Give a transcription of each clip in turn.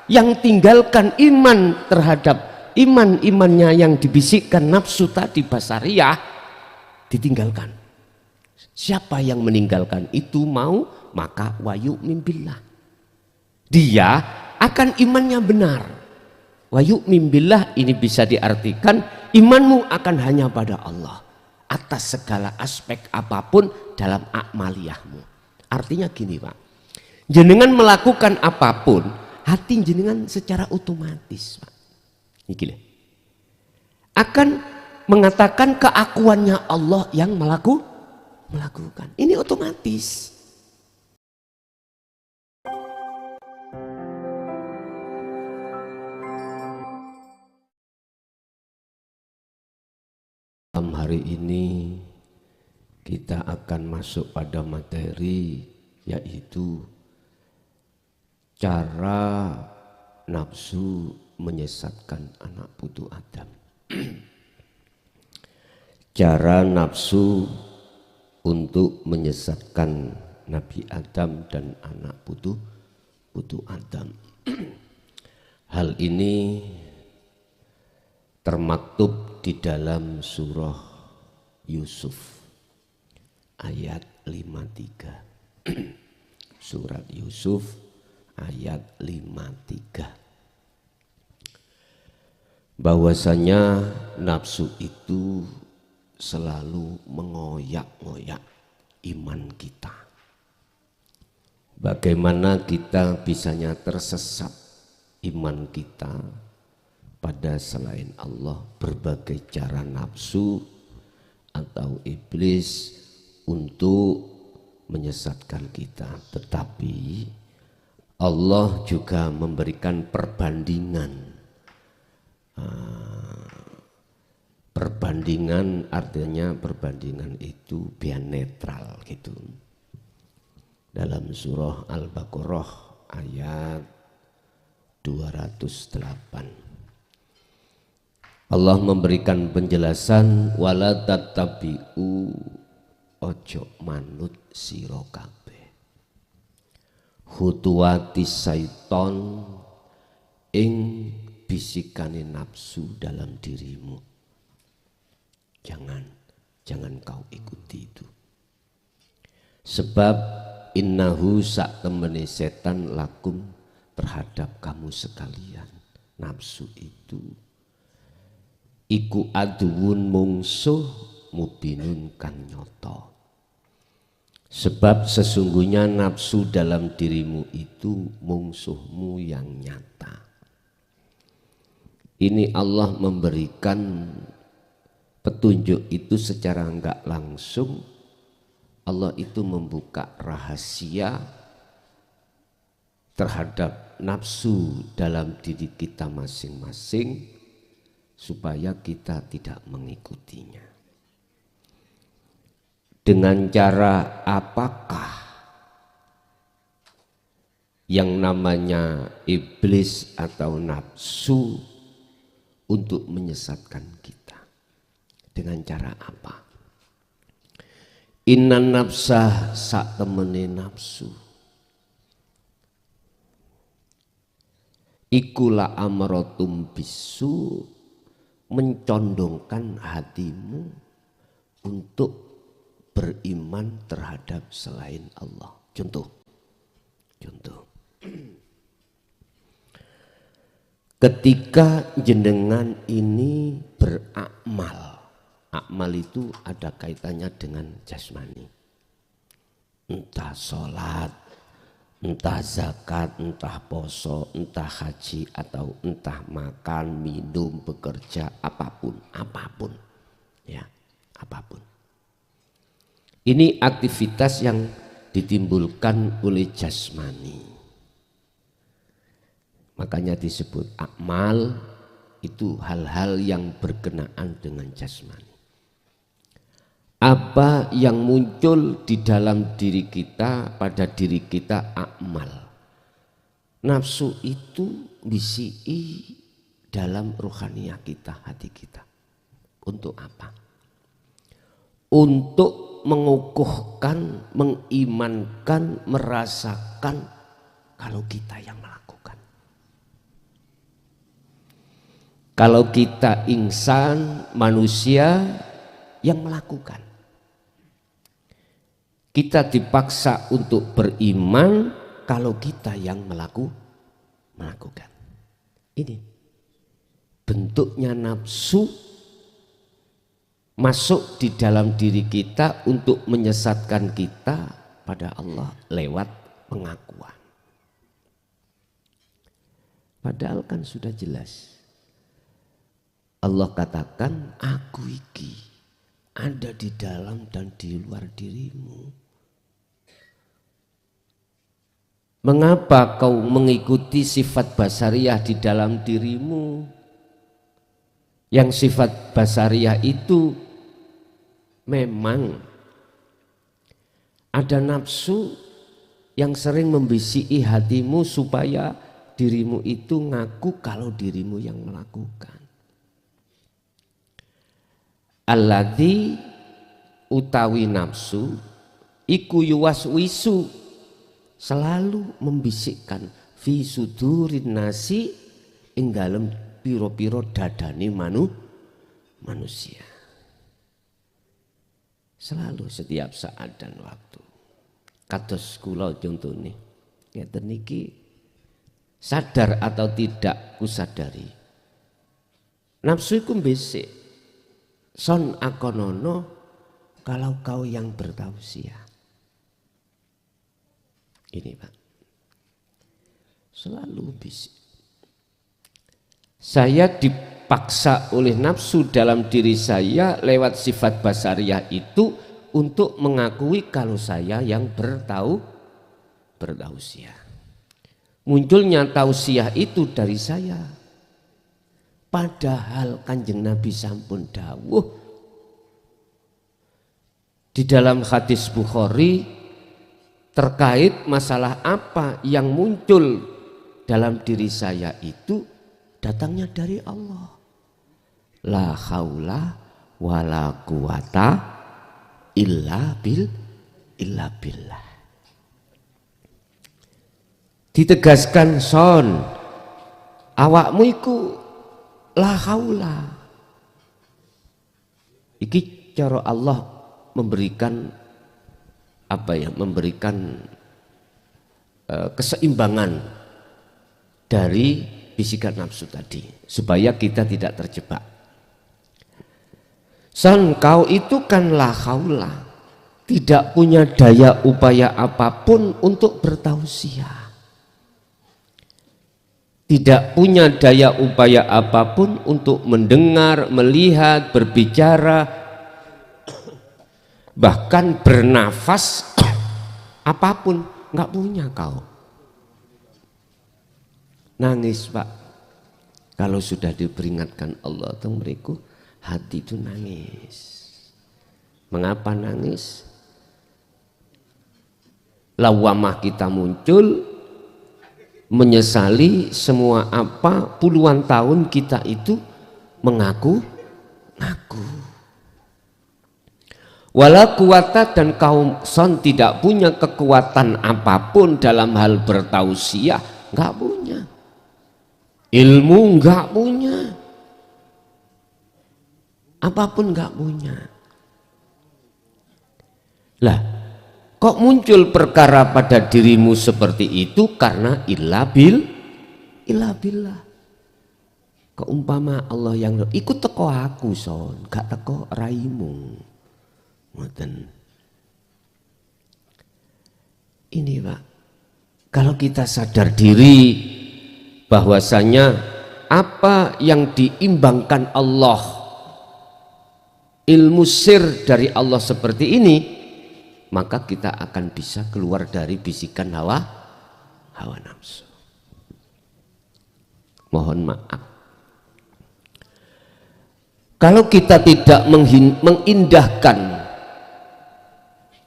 yang tinggalkan iman terhadap iman-imannya yang dibisikkan nafsu tadi basariyah, ditinggalkan. Siapa yang meninggalkan itu mau, maka wayu mimbillah, dia akan imannya benar. Wayu mimbillah ini bisa diartikan imanmu akan hanya pada Allah atas segala aspek apapun dalam akmaliyahmu. Artinya gini Pak, jenengan melakukan apapun, hati jenengan secara otomatis Pak, ini akan mengatakan keakuannya Allah yang melakukan. Ini otomatis. Dalam hari ini kita akan masuk pada materi, yaitu cara nafsu menyesatkan anak putu Adam. Cara nafsu untuk menyesatkan Nabi Adam dan anak putu Adam. Hal ini termaktub di dalam surah Yusuf ayat 53. Surat Yusuf ayat 53. Bahwasanya nafsu itu selalu mengoyak-ngoyak iman kita. Bagaimana kita bisanya tersesat iman kita pada selain Allah, berbagai cara nafsu atau iblis untuk menyesatkan kita. Tetapi Allah juga memberikan perbandingan. Perbandingan artinya perbandingan itu biar netral gitu. Dalam surah Al-Baqarah ayat 208. Allah memberikan penjelasan, wala tattabi'u, ojo manut sira kabeh khutuwati syaiton ing bisikane nafsu dalam dirimu. Jangan kau ikuti itu. Sebab innahu sak temene setan lakum terhadap kamu sekalian, nafsu itu iku aduun mungsuh mubinun kang nyoto. Sebab sesungguhnya nafsu dalam dirimu itu mungsuhmu yang nyata. Ini Allah memberikan petunjuk itu secara enggak langsung. Allah itu membuka rahasia terhadap nafsu dalam diri kita masing-masing, supaya kita tidak mengikutinya. Dengan cara apakah yang namanya iblis atau nafsu untuk menyesatkan kita? Dengan cara apa? Innan nafsah sak temene nafsu ikulah amrotum bisu, mencondongkan hatimu untuk beriman terhadap selain Allah. Contoh. Ketika jenengan ini beramal, akmal itu ada kaitannya dengan jasmani. Entah sholat, entah zakat, entah poso, entah haji, atau entah makan, minum, bekerja, apapun. Ya, apapun. Ini aktivitas yang ditimbulkan oleh jasmani. Makanya disebut akmal itu hal-hal yang berkenaan dengan jasmani. Apa yang muncul di dalam diri kita, pada diri kita akmal. Nafsu itu bisi dalam ruhaniyah kita, hati kita. Untuk apa? Untuk mengukuhkan, mengimankan, merasakan kalau kita yang melakukan. Kalau kita insan, manusia yang melakukan. Kita dipaksa untuk beriman kalau kita yang melakukan. Ini bentuknya nafsu masuk di dalam diri kita untuk menyesatkan kita pada Allah lewat pengakuan. Padahal kan sudah jelas. Allah katakan, aku iki ada di dalam dan di luar dirimu. Mengapa kau mengikuti sifat basariyah di dalam dirimu? Yang sifat basariyah itu memang ada nafsu yang sering membisiki hatimu supaya dirimu itu ngaku kalau dirimu yang melakukan. Alladzi utawi nafsu iku yuwaswisu selalu membisikkan fi sudurin nasi ing dalem piro-piro dadane manusia. Selalu setiap saat dan waktu. Kados kula contone ngeten niki sadar atau tidak kusadari. Nafsu iku mbisik. Son akonono kalau kau yang bertausiah. Ini Pak. Selalu bisik. Saya dipaksa oleh nafsu dalam diri saya lewat sifat basariyah itu untuk mengakui kalau saya yang bertausiah. Munculnya tausiah itu dari saya. Padahal Kanjeng Nabi sampun dawuh di dalam hadis Bukhari terkait masalah apa yang muncul dalam diri saya itu datangnya dari Allah. La haula wala quwata illa billah. Ditegaskan son awakmu iku la haula. Iki cara Allah memberikan memberikan keseimbangan dari bisikan nafsu tadi supaya kita tidak terjebak. Son kau itu kan la haula, tidak punya daya upaya apapun untuk bertausiah. Tidak punya daya upaya apapun untuk mendengar, melihat, berbicara, bahkan bernafas apapun nggak punya kau. Nangis Pak, kalau sudah diperingatkan Allah tentang mereka, hati itu nangis. Mengapa nangis? Lawamah kita muncul, menyesali semua apa puluhan tahun kita itu ngaku. Wala kuwata dan kaum son tidak punya kekuatan apapun dalam hal bertausiah, nggak punya. Ilmu nggak punya. Apapun nggak punya. Lah, kok muncul perkara pada dirimu seperti itu karena illa billah. Keumpama Allah yang ikut teko aku son, gak teko raimu. Ngoten. Ini Pak, kalau kita sadar diri bahwasanya apa yang diimbangkan Allah, ilmu sir dari Allah seperti ini, maka kita akan bisa keluar dari bisikan hawa nafsu. Mohon maaf. Kalau kita tidak mengindahkan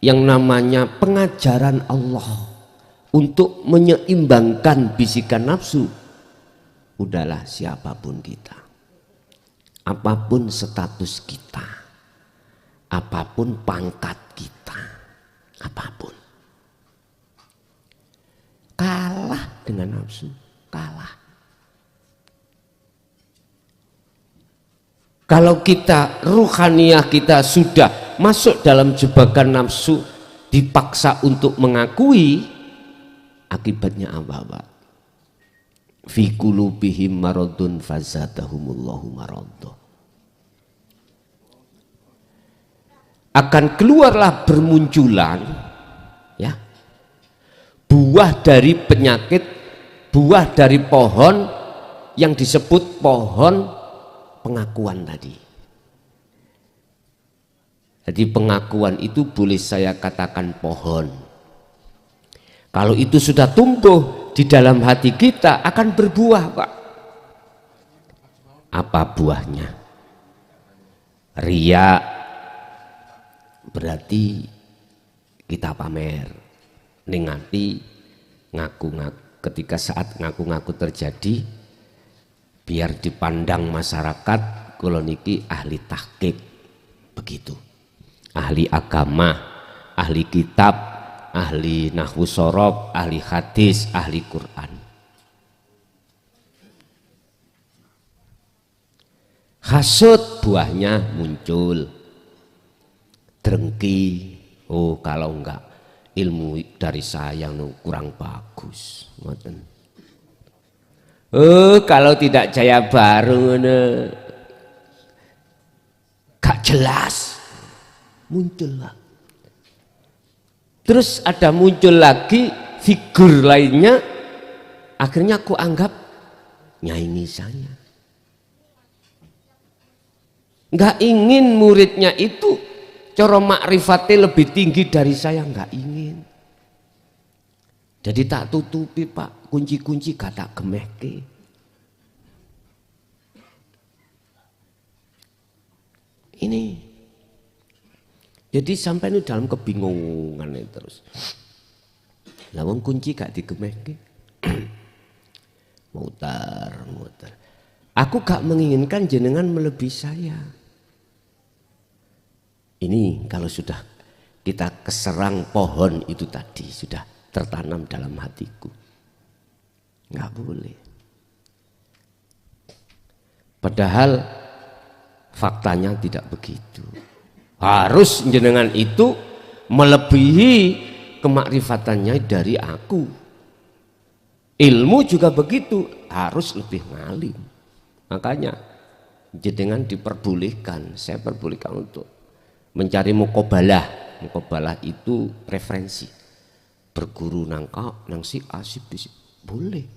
yang namanya pengajaran Allah untuk menyeimbangkan bisikan nafsu, udahlah siapapun kita, apapun status kita, apapun pangkat kita, apapun, kalah dengan nafsu, kalah. Kalau kita ruhaniyah kita sudah masuk dalam jebakan nafsu, dipaksa untuk mengakui, akibatnya apa? Fi qulubihim maradun fazadahumullahu maradun. Akan keluarlah bermunculan ya buah dari penyakit, buah dari pohon yang disebut pohon pengakuan tadi. Jadi pengakuan itu boleh saya katakan pohon. Kalau itu sudah tumbuh di dalam hati kita akan berbuah, Pak. Apa buahnya? Riya, berarti kita pamer, ningati, ngaku-ngaku. Ketika saat ngaku-ngaku terjadi, biar dipandang masyarakat kula niki ahli tahqiq, begitu, ahli agama, ahli kitab, ahli nahwu shorof, ahli hadis, ahli Quran. Hasud buahnya muncul, drengki, oh kalau enggak ilmu dari saya kurang bagus, ngoten. Kalau tidak jaya baru gak jelas, muncullah. Terus ada muncul lagi figur lainnya, akhirnya aku anggap nyaingi saya. Nggak ingin muridnya itu cara makrifatnya lebih tinggi dari saya, nggak ingin. Jadi tak tutupi, Pak, kunci-kunci gak tak gemehke. Ini jadi sampai ini dalam kebingungan ini terus. Lawang kunci gak digemehke. Mutar. Aku gak menginginkan jenengan melebihi saya. Ini kalau sudah kita keserang pohon itu tadi, sudah tertanam dalam hatiku, nggak boleh. Padahal faktanya tidak begitu. Harus jenengan itu melebihi kemakrifatannya dari aku. Ilmu juga begitu, harus lebih ngalim. Makanya jenengan diperbolehkan, saya perbolehkan untuk mencari muqabalah. Muqabalah itu referensi. Berguru nangka nang si asib boleh,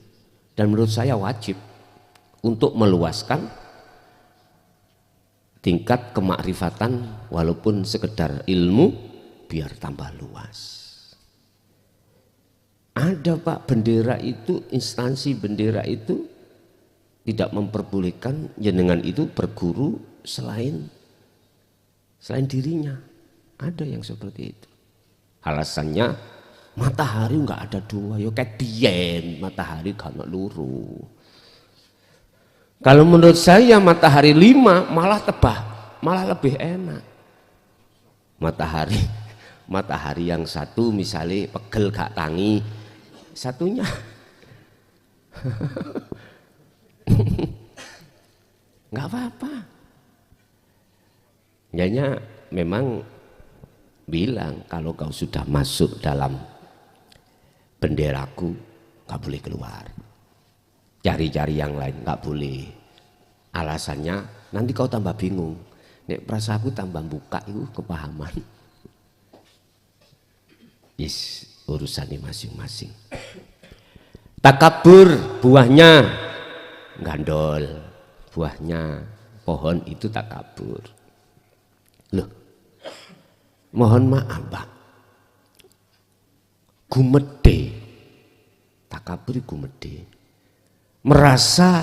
dan menurut saya wajib untuk meluaskan tingkat kemakrifatan walaupun sekedar ilmu biar tambah luas. Ada, Pak, bendera itu, instansi bendera itu tidak memperbolehkan jenengan itu berguru selain dirinya. Ada yang seperti itu. Alasannya matahari nggak ada dua, yo kayak biyen matahari gak ono loro. Kalau menurut saya matahari 5 malah tebah, malah lebih enak. Matahari yang satu misalnya pegel gak tangi, satunya nggak apa-apa. Hanya memang bilang kalau kau sudah masuk dalam benderaku nggak boleh keluar, cari-cari yang lain nggak boleh. Alasannya nanti kau tambah bingung, nek perasaanku tambah buka itu kepahaman. Yes, urusannya masing-masing. Takabur buahnya gandol, buahnya pohon itu takabur. Loh, mohon maaf, Pak, gumede, takabur gumede, merasa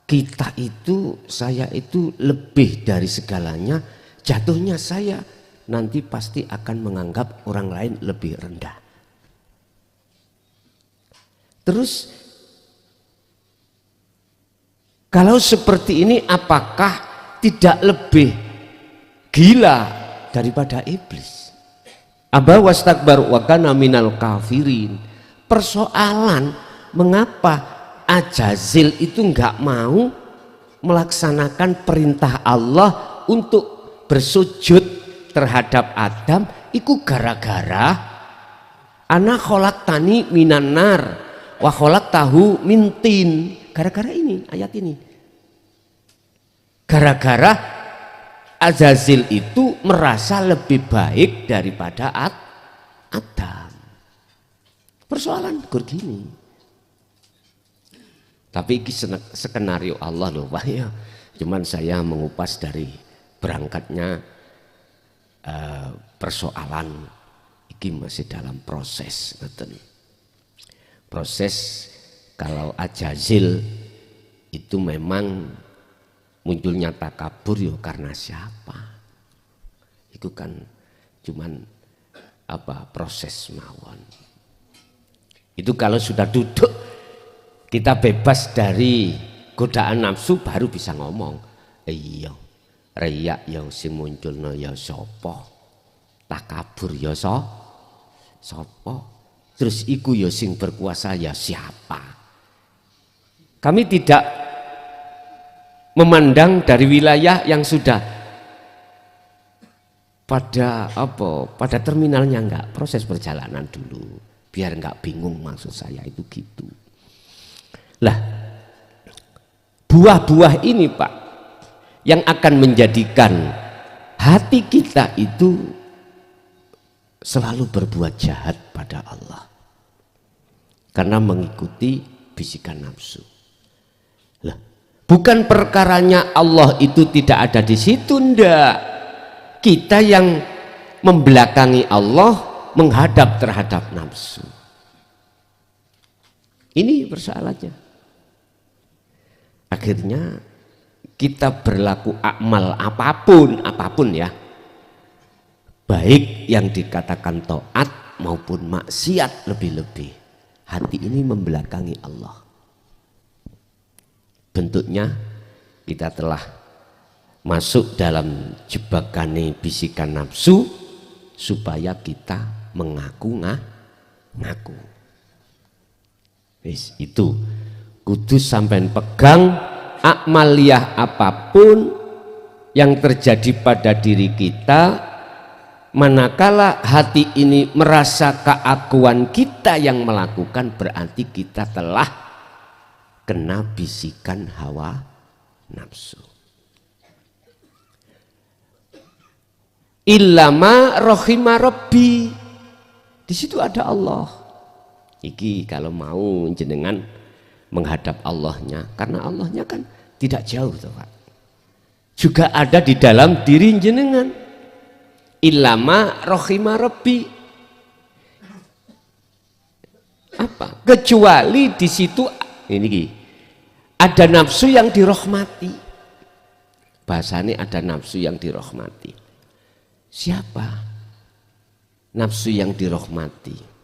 kita itu, saya itu lebih dari segalanya, jatuhnya saya nanti pasti akan menganggap orang lain lebih rendah. Terus kalau seperti ini apakah tidak lebih gila daripada iblis? Aba wastakbar wa kana minal kafirin. Persoalan mengapa Ajazil itu enggak mau melaksanakan perintah Allah untuk bersujud terhadap Adam iku gara-gara ana khalaqtani minan nar wa khalaqtahu min tin. Gara-gara ini, ayat ini. Gara-gara Azazil itu merasa lebih baik daripada Adam. Persoalan gini. Tapi ini skenario Allah loh Pak ya. Cuman saya mengupas dari berangkatnya persoalan ini masih dalam proses. Proses kalau Azazil itu memang munculnya takabur ya karena siapa? Itu kan cuman proses mawon. Itu kalau sudah duduk kita bebas dari godaan nafsu baru bisa ngomong. Iya, riya ya sing munculno ya sapa? Takabur ya sapa? Terus iku ya sing berkuasa ya siapa? Kami tidak memandang dari wilayah yang sudah pada terminalnya enggak, proses perjalanan dulu biar enggak bingung maksud saya itu gitu. Lah buah-buah ini Pak yang akan menjadikan hati kita itu selalu berbuat jahat pada Allah karena mengikuti bisikan nafsu. Lah bukan perkaranya Allah itu tidak ada di situ, ndak. Kita yang membelakangi Allah menghadap terhadap nafsu. Ini persoalannya. Akhirnya kita berlaku amal apapun ya. Baik yang dikatakan taat maupun maksiat lebih-lebih. Hati ini membelakangi Allah. Bentuknya kita telah masuk dalam jebakan bisikan nafsu supaya kita ngaku. Wis itu kudu sampean pegang amaliyah apapun yang terjadi pada diri kita. Manakala hati ini merasa keakuan kita yang melakukan, berarti kita telah kena bisikan hawa nafsu. Illama rohima rabbi, di situ ada Allah. Iki kalau mau jenengan menghadap Allahnya, karena Allahnya kan tidak jauh tuh Pak. Juga ada di dalam diri jenengan. Illama rohima rabbi, apa? Kecuali di situ ini ada nafsu yang dirahmati. Bahasanya ada nafsu yang dirahmati. Siapa nafsu yang dirahmati?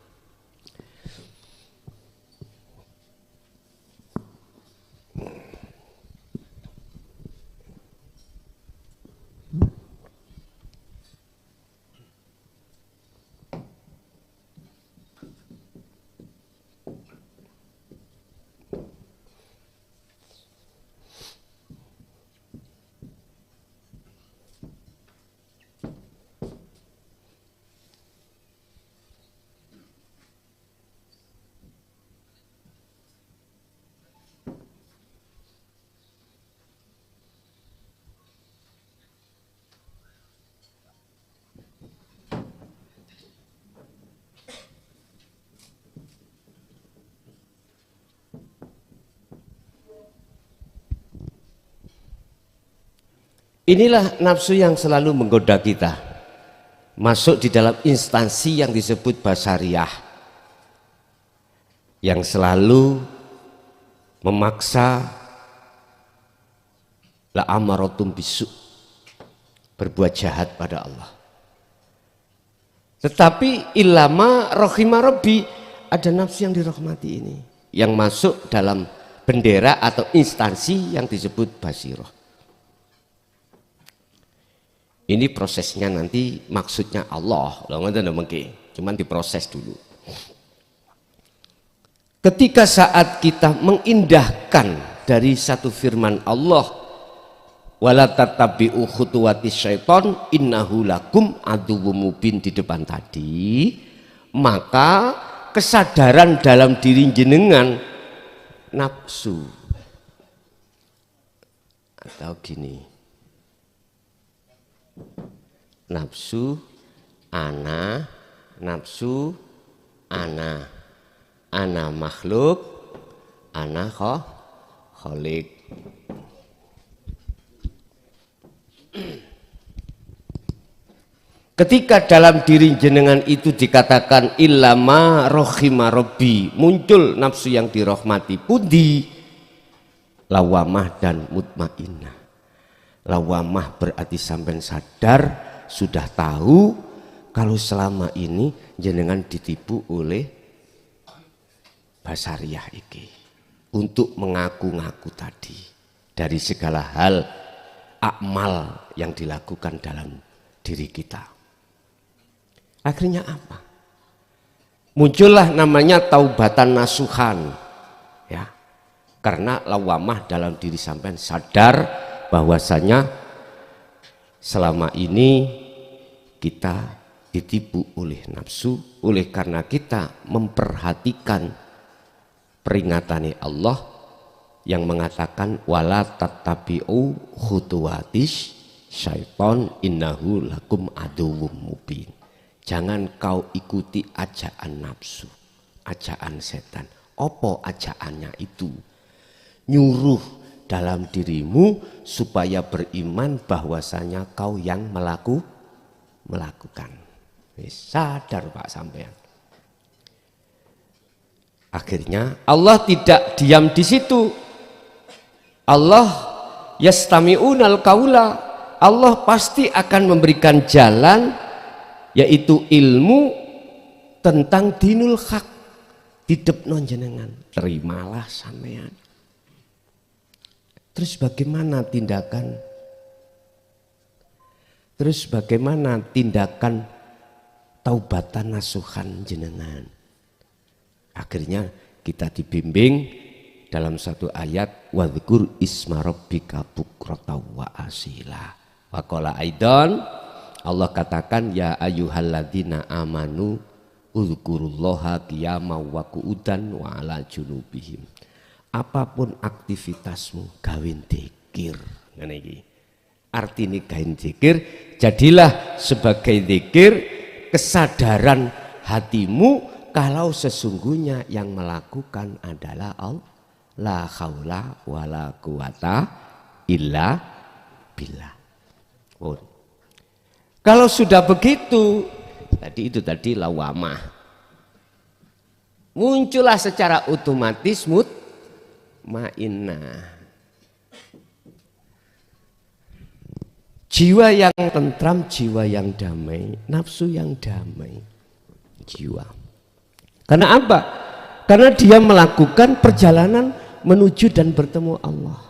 Inilah nafsu yang selalu menggoda kita, masuk di dalam instansi yang disebut basariyah, yang selalu memaksa la amaratum bisu, berbuat jahat pada Allah. Tetapi ilama rohima rabbi, ada nafsu yang dirahmati ini, yang masuk dalam bendera atau instansi yang disebut basiroh. Ini prosesnya nanti maksudnya Allah, cuman diproses dulu. Ketika saat kita mengindahkan dari satu firman Allah wala tattabi'u khutuwatis syaiton innahu lakum aduwwum mubin di depan tadi, maka kesadaran dalam diri jenengan nafsu atau gini, nafsu ana, nafsu ana makhluk, ana kholik. Ketika dalam diri jenengan itu dikatakan illama rohima robbi, muncul nafsu yang dirahmati pundi, lawamah dan mutmainnah. Lawamah berarti sampai sadar, sudah tahu kalau selama ini jenengan ditipu oleh basariah iki untuk mengaku-ngaku tadi dari segala hal akmal yang dilakukan dalam diri kita. Akhirnya apa? Muncullah namanya taubatan nasuhan, ya. Karena lawamah dalam diri sampean sadar bahwasanya selama ini kita ditipu oleh nafsu, oleh karena kita memperhatikan peringatan Allah yang mengatakan wala tattabi'u khutuwatis syaiton innahu lakum aduwwum mubin. Jangan kau ikuti ajaan nafsu, ajaan setan. Apa ajaannya itu? Nyuruh dalam dirimu supaya beriman bahwasanya kau yang melakukan. Sadar Pak sampean. Akhirnya Allah tidak diam di situ. Allah yastami'unal qaula. Allah pasti akan memberikan jalan, yaitu ilmu tentang dinul haq. Didepno jenengan, terimalah sampean. Terus bagaimana tindakan? Terus bagaimana tindakan taubatan nasuhan jenengan? Akhirnya kita dibimbing dalam satu ayat, wadhkur isma rabbika bukrata wa asila. Wa qala aidan, Allah katakan ya ayyuhalladzina amanu uzkurullaha qiyaman wa qu'udan wa ala junubihim. Apapun aktivitasmu gawin dzikir. Ngene iki. Artine gawin dzikir, jadilah sebagai dzikir kesadaran hatimu kalau sesungguhnya yang melakukan adalah Allah. La haula wala quwata illa billah. Kalau sudah begitu, tadi lawamah. Muncullah secara otomatis mutmainnah. Jiwa yang tentram, jiwa yang damai, nafsu yang damai. Jiwa. Karena apa? Karena dia melakukan perjalanan menuju dan bertemu Allah.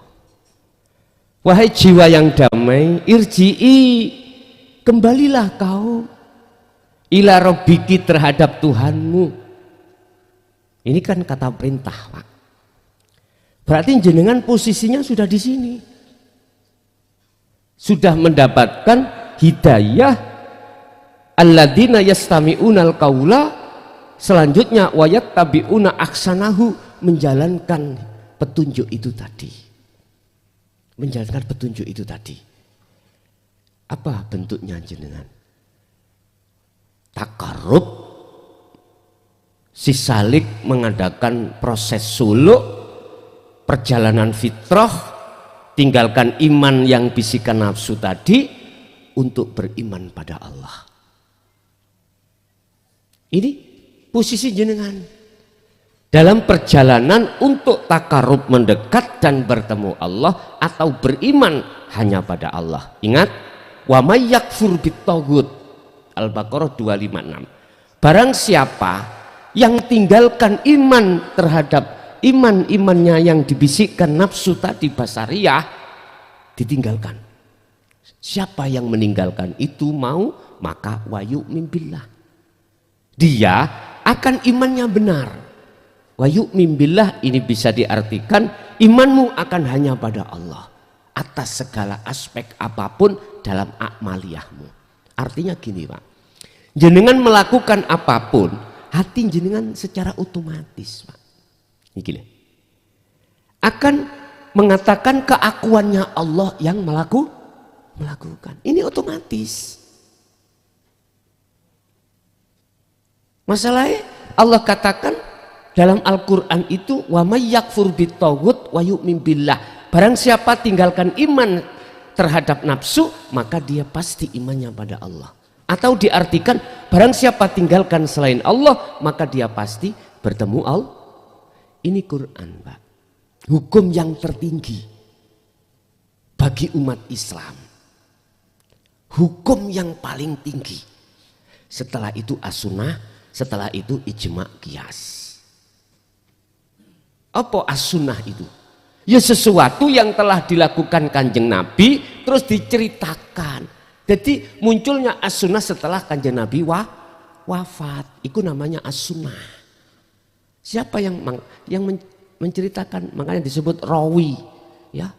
Wahai jiwa yang damai, irji'i, kembalilah kau ila rabbiki, terhadap Tuhanmu. Ini kan kata perintah, Pak. Berarti jenengan posisinya sudah di sini. Sudah mendapatkan hidayah alladzina yastami'unal qaula, selanjutnya wayat tabi'una aksanahu, menjalankan petunjuk itu tadi. Menjalankan petunjuk itu tadi. Apa bentuknya jenengan? Takarrub, si salik mengadakan proses suluk, perjalanan fitrah, tinggalkan iman yang bisikan nafsu tadi untuk beriman pada Allah. Ini posisi jenengan dalam perjalanan untuk takarrub, mendekat dan bertemu Allah, atau beriman hanya pada Allah. Ingat, wa may yakfur bitaghut, Al-Baqarah 256. Barang siapa yang tinggalkan iman terhadap iman-imannya yang dibisikkan nafsu tadi basariyah, ditinggalkan. Siapa yang meninggalkan itu mau, maka wa yu'min billah, dia akan imannya benar. Wa yu'min billah ini bisa diartikan imanmu akan hanya pada Allah, atas segala aspek apapun dalam amaliyahmu. Artinya gini Pak, jenengan melakukan apapun, hati jenengan secara otomatis Pak, ini akan mengatakan keakuannya Allah yang melakukan. Ini otomatis. Masalahnya Allah katakan dalam Al-Quran itu wa may yakfur bitaghut wa yu'min billah. Barang siapa tinggalkan iman terhadap nafsu, maka dia pasti imannya pada Allah. Atau diartikan barang siapa tinggalkan selain Allah, maka dia pasti bertemu Allah. Ini Quran Pak, hukum yang tertinggi bagi umat Islam, hukum yang paling tinggi. Setelah itu as-sunnah, setelah itu ijma' qiyas. Apa as-sunnah itu? Ya sesuatu yang telah dilakukan Kanjeng Nabi terus diceritakan. Jadi munculnya as-sunnah setelah Kanjeng Nabi wafat. Itu namanya as-sunnah. Siapa yang menceritakan? Makanya disebut rawi. Ya,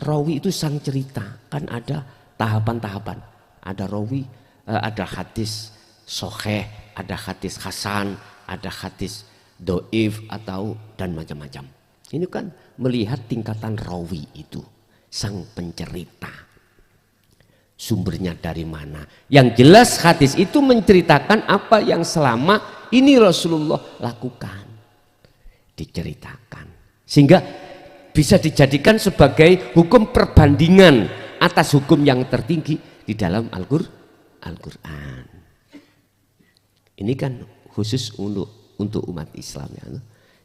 rawi itu sang cerita. Kan ada tahapan-tahapan. Ada rawi, ada hadis sahih, ada hadis hasan, ada hadis doif atau dan macam-macam. Ini kan melihat tingkatan rawi itu, sang pencerita. Sumbernya dari mana? Yang jelas hadis itu menceritakan apa yang selama ini Rasulullah lakukan. Diceritakan. Sehingga bisa dijadikan sebagai hukum perbandingan atas hukum yang tertinggi di dalam Al-Quran. Ini kan khusus untuk umat Islam ya,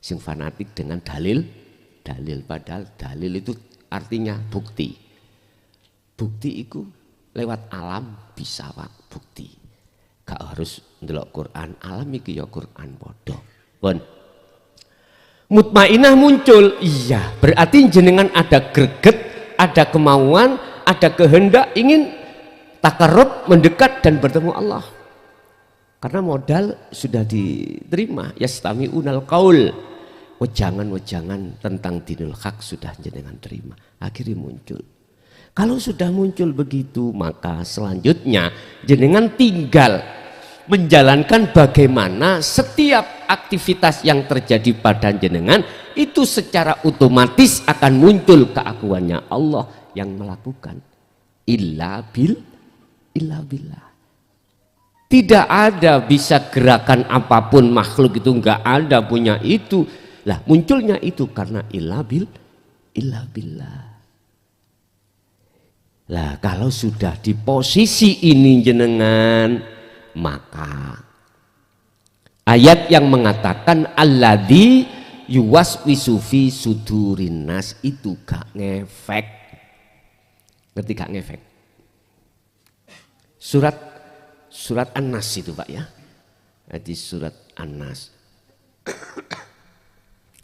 sing fanatik dengan dalil, padahal dalil itu artinya bukti. Bukti itu lewat alam bisa Pak, bukti. Gak harus ndelok Quran, alam iki ya Quran padha. Pun mutmainah muncul, iya berarti jenengan ada greget, ada kemauan, ada kehendak ingin takarrub, mendekat dan bertemu Allah. Karena modal sudah diterima, yastami'unal qaul, wejangan-wejangan tentang dinul haq sudah jenengan terima, akhirnya muncul. Kalau sudah muncul begitu, maka selanjutnya jenengan tinggal menjalankan bagaimana setiap aktivitas yang terjadi pada jenengan itu secara otomatis akan muncul keakuannya Allah yang melakukan. Illa billah. Tidak ada bisa gerakan apapun makhluk itu enggak ada punya itu. Lah munculnya itu karena illa billah. Lah kalau sudah di posisi ini jenengan, maka ayat yang mengatakan alladzi yuwaswisu fi sudurin nas itu gak ngefek. Ngerti gak ngefek? Surat An-Nas itu Pak ya. Jadi surat An-Nas.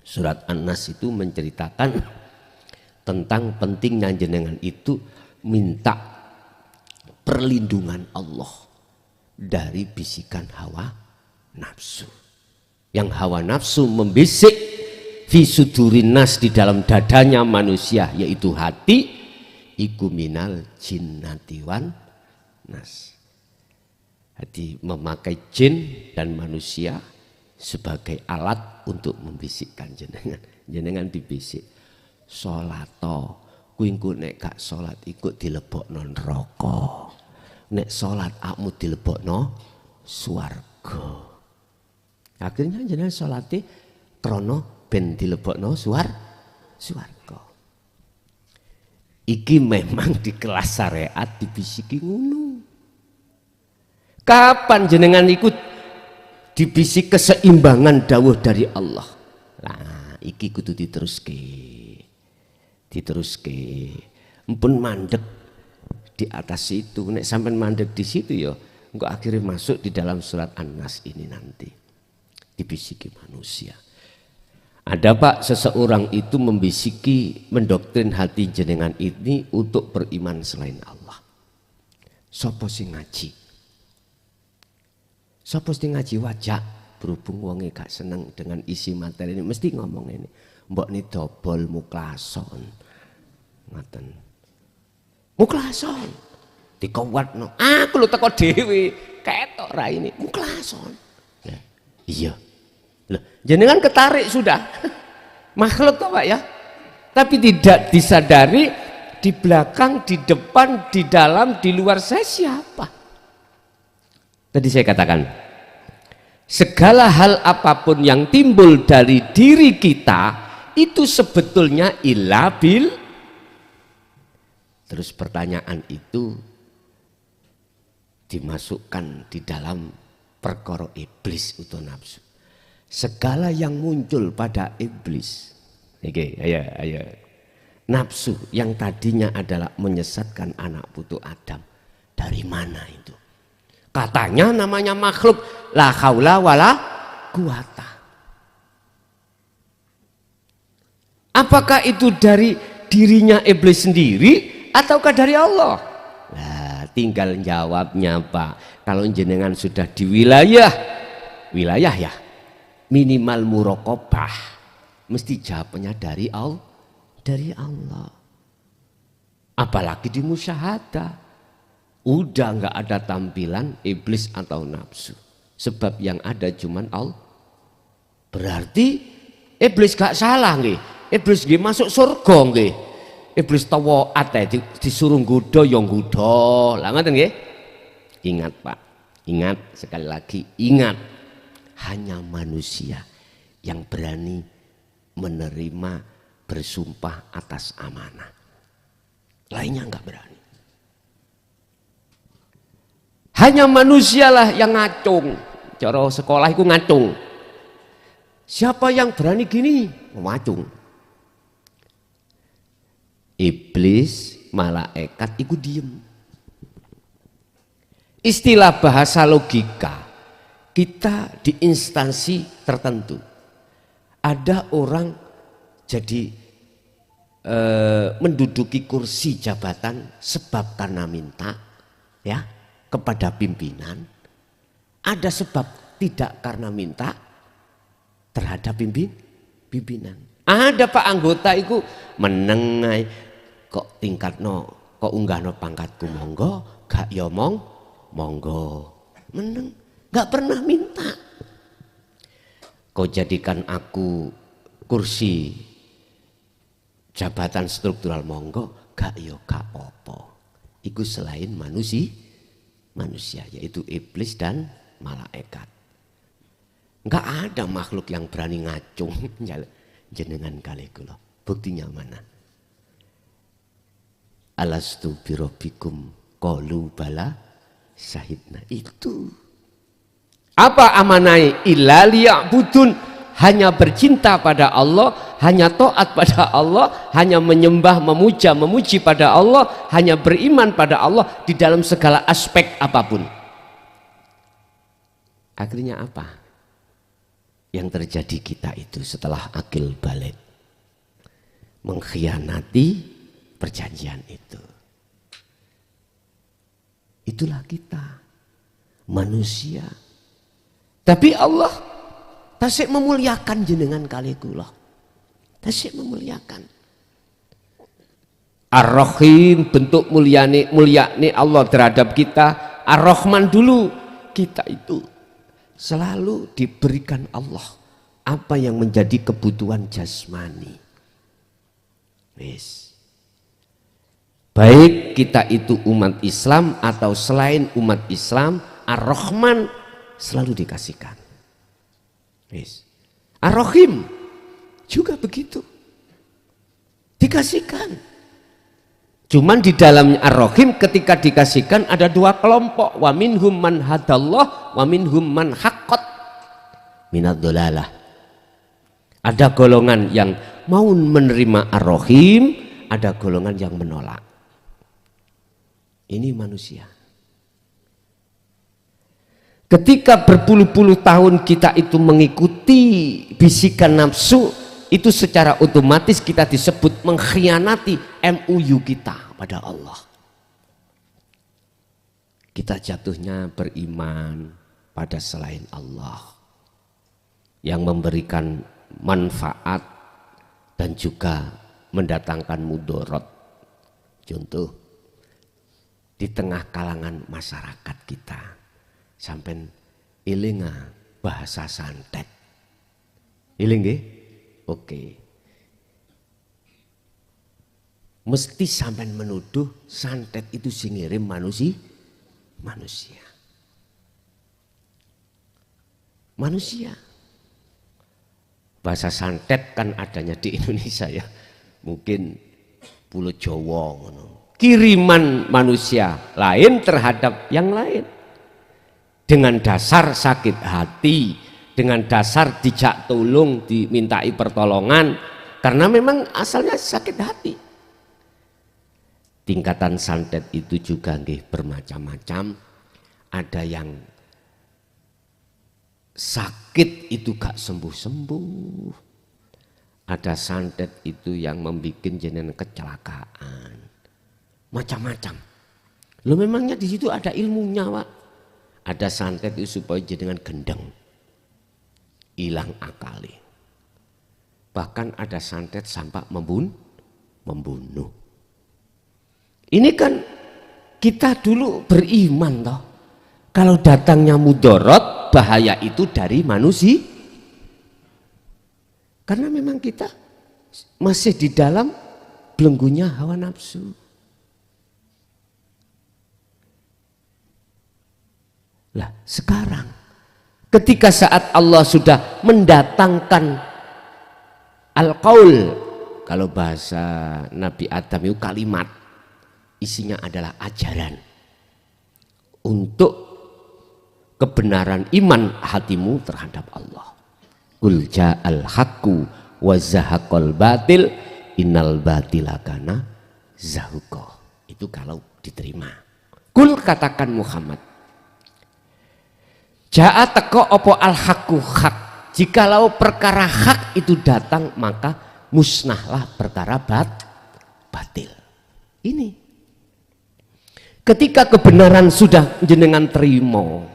Surat An-Nas itu menceritakan tentang pentingnya jenengan itu minta perlindungan Allah dari bisikan hawa nafsu. Yang hawa nafsu membisik fi sudurin nas di dalam dadanya manusia, yaitu hati, iku minal jinnati wan nas. Hati memakai jin dan manusia sebagai alat untuk membisikkan jenengan. Jenengan dibisik sholato, kuwi engko nek gak salat ikut dilebokno neraka. Nek salat akmu dilebokno swarga. Akhirnya jenengan salate krana ben dilebokno swarga. Iki memang di kelas syariat dibisiki ngono. Kapan jenengan ikut dibisik keseimbangan dawuh dari Allah? Nah, iki kudu diteruske. Empun mandek di atas itu, nek sampean mandek di situ ya, engko akhirnya masuk di dalam surat An-Nas ini nanti. Dibisiki manusia. Ada Pak, seseorang itu membisiki, mendoktrin hati jenengan ini untuk beriman selain Allah. Sopo sing ngaji? Sopo sing ngaji wajah? Berhubung wonge gak seneng dengan isi materi ini, mesti ngomong ini. Mbok ni dobol muklason. Ngaten. Mukhlason. Dikuwatno. Aku lho teko dhewe, ketok ra ini. Mukhlason. Ya. Iya. Loh, jenengan ketarik sudah. Makhluk toh Pak ya. Tapi tidak disadari di belakang, di depan, di dalam, di luar saya siapa? Tadi saya katakan, segala hal apapun yang timbul dari diri kita itu sebetulnya ilabil. Terus pertanyaan itu dimasukkan di dalam perkara iblis atau nafsu. Segala yang muncul pada iblis, oke, ayo. Nafsu yang tadinya adalah menyesatkan anak putu Adam, dari mana itu? Katanya namanya makhluk, la haula wala quwata. Apakah itu dari dirinya iblis sendiri ataukah dari Allah? Nah, tinggal jawabnya Pak. Kalau jenengan sudah di wilayah ya, minimal muraqabah, mesti jawabnya dari Allah. Apalagi di musyahadah, udah nggak ada tampilan iblis atau nafsu, sebab yang ada cuman Allah. Berarti iblis gak salah nggih, iblis nggih masuk surga nggih. Iblis tawaat disuruh nggodha ya nggodha. Lah ngoten nggih. Ingat Pak, ingat sekali lagi, ingat, hanya manusia yang berani menerima bersumpah atas amanah. Lainnya enggak berani. Hanya manusialah yang ngacung. Cara sekolah itu ngacung. Siapa yang berani gini? Ngacung. Iblis, malaikat itu diem. Istilah bahasa logika, kita di instansi tertentu ada orang jadi menduduki kursi jabatan sebab karena minta ya kepada pimpinan, ada sebab tidak karena minta terhadap pimpinan. Ada Pak anggota itu menengai kok tingkatno, kok unggahno pangkatku monggo, gak ya monggo, meneng, gak pernah minta. Kau jadikan aku kursi jabatan struktural monggo, gak ya gak apa. Iku selain manusia yaitu iblis dan malaikat. Enggak ada makhluk yang berani ngacung jenengan kali kula. Buktinya mana? Alastu birabbikum qalu bala syahidna. Itu apa amanai illa liya'budun, hanya bercinta pada Allah, hanya taat pada Allah, hanya menyembah, memuji pada Allah, hanya beriman pada Allah di dalam segala aspek apapun. Akhirnya apa yang terjadi kita itu setelah akil balik? Mengkhianati perjanjian itu. Itulah kita, manusia. Tapi Allah tasik memuliakan jenengan kali kula. Tasik memuliakan. Ar-Rahim, bentuk mulyane Allah terhadap kita. Ar-Rahman dulu, kita itu selalu diberikan Allah apa yang menjadi kebutuhan jasmani. Wis. Baik kita itu umat Islam atau selain umat Islam, Ar-Rahman selalu dikasihkan. Wis. Ar-Rahim juga begitu. Dikasihkan. Cuman di dalam Ar-Rahim ketika dikasihkan ada dua kelompok. Wa minhum man hadallah wa minhum man haqqat minad dhalalah. Ada golongan yang mau menerima Ar-Rahim, ada golongan yang menolak. Ini manusia. Ketika berpuluh-puluh tahun kita itu mengikuti bisikan nafsu, itu secara otomatis kita disebut mengkhianati MUU kita pada Allah. Kita jatuhnya beriman pada selain Allah yang memberikan manfaat dan juga mendatangkan mudarat. Contoh, di tengah kalangan masyarakat kita. Sampai ilinga bahasa santet. Iling nggih? Oke. Mesti sampai menuduh santet itu sing ngirim manusia. Bahasa santet kan adanya di Indonesia ya. Mungkin Pulau Jawa ngono. Kiriman manusia lain terhadap yang lain. Dengan dasar sakit hati, dengan dasar dijak tolong, dimintai pertolongan, karena memang asalnya sakit hati. Tingkatan santet itu juga nggih bermacam-macam. Ada yang sakit itu gak sembuh-sembuh. Ada santet itu yang membuat jenengan kecelakaan. Macam-macam. Lo memangnya di situ ada ilmunya, Pak. Ada santet itu supaya jenengan gendeng. Hilang akali. Bahkan ada santet sampai membunuh. Ini kan kita dulu beriman toh. Kalau datangnya mudorot, bahaya itu dari manusia. Karena memang kita masih di dalam belenggunya hawa nafsu. Lah sekarang ketika saat Allah sudah mendatangkan al-qaul, kalau bahasa Nabi Adam itu kalimat, isinya adalah ajaran untuk kebenaran iman hatimu terhadap Allah. Qul ja'al haqqu wa zahaqal batil innal batila kana zahuqa. Itu kalau diterima. Qul katakan Muhammad. Ja'a teko opo al haqqu hak. Jikalau perkara hak itu datang maka musnahlah perkara batil. Ini. Ketika kebenaran sudah jenengan terima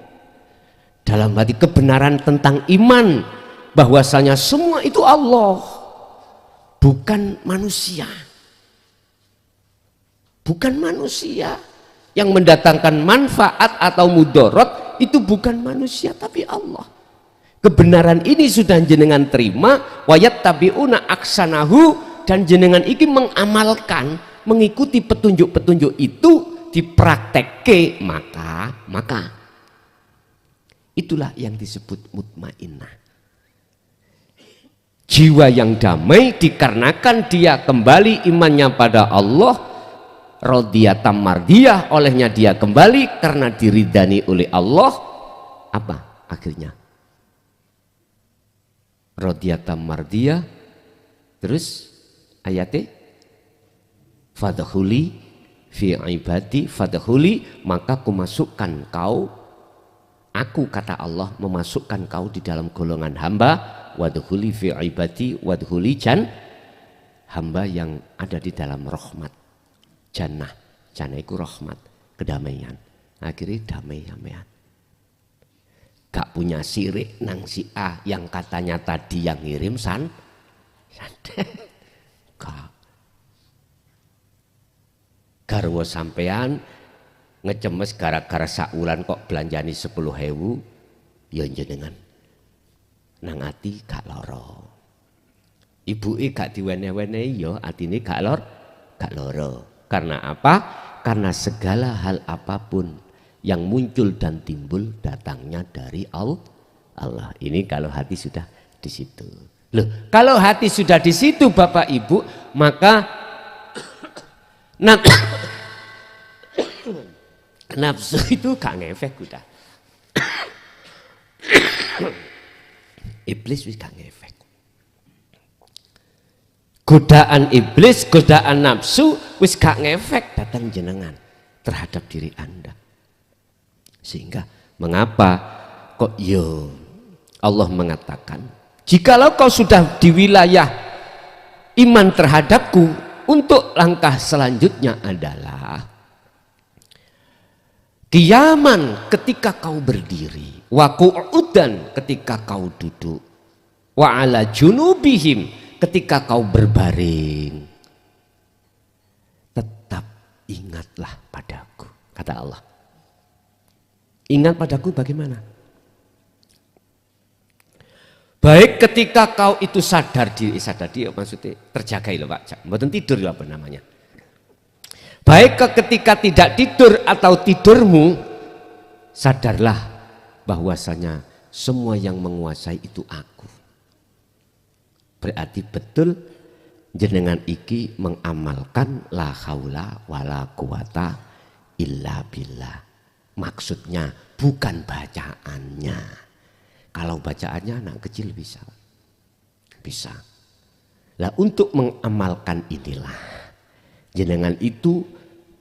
dalam hati kebenaran tentang iman, bahwasanya semua itu Allah, bukan manusia. Bukan manusia yang mendatangkan manfaat atau mudorot, itu bukan manusia tapi Allah. Kebenaran ini sudah jenengan terima, wayat tabiuna aksanahu, dan jenengan iki mengamalkan, mengikuti petunjuk-petunjuk itu, dipraktekke, maka itulah yang disebut mutmainnah. Jiwa yang damai dikarenakan dia kembali imannya pada Allah, radiyatan mardiyah, olehnya dia kembali karena diridani oleh Allah. Apa akhirnya? Radiyatan mardiyah. Terus ayatnya fadkhuli fi ibadi fadkhuli, maka kumasukkan kau, aku kata Allah memasukkan kau di dalam golongan hamba, wadkhuli fi ibadi wadkhuli hamba yang ada di dalam rahmat. Jannah itu rahmat, kedamaian. Akhirnya damai sampean. Gak punya sirik nang si A yang katanya tadi yang ngirim santet. Gak. Garwa sampean ngecemes gara-gara sakulan kok belanjani 10.000, ya jenengan nang ati gak loro. Ibuke gak diwene-wenehi ya atine gak loro. Karena apa? Karena segala hal apapun yang muncul dan timbul datangnya dari Allah. Ini kalau hati sudah di situ. Loh, kalau hati sudah di situ Bapak Ibu, maka nafsu itu gak ngefek udah. Iblis wis gak ngefek. Godaan iblis, godaan nafsu wis gak ngefek datang jenengan terhadap diri Anda. Sehingga mengapa kok yo Allah mengatakan, jikalau kau sudah di wilayah iman terhadapku, untuk langkah selanjutnya adalah qiyaman ketika kau berdiri, wa qu'udan ketika kau duduk, wa ala junubihim ketika kau berbaring. Tetap ingatlah padaku. kata Allah. Ingat padaku bagaimana? Baik ketika kau itu sadar diri maksudnya terjaga loh Pak, mboten tidur apa namanya. Baik ketika tidak tidur atau tidurmu, sadarlah bahwasanya semua yang menguasai itu aku. Berarti betul jenengan iki mengamalkan la haula wala quwata illa billah. Maksudnya bukan bacaannya. Kalau bacaannya anak kecil bisa. Bisa. Lah untuk mengamalkan inilah. Jenengan itu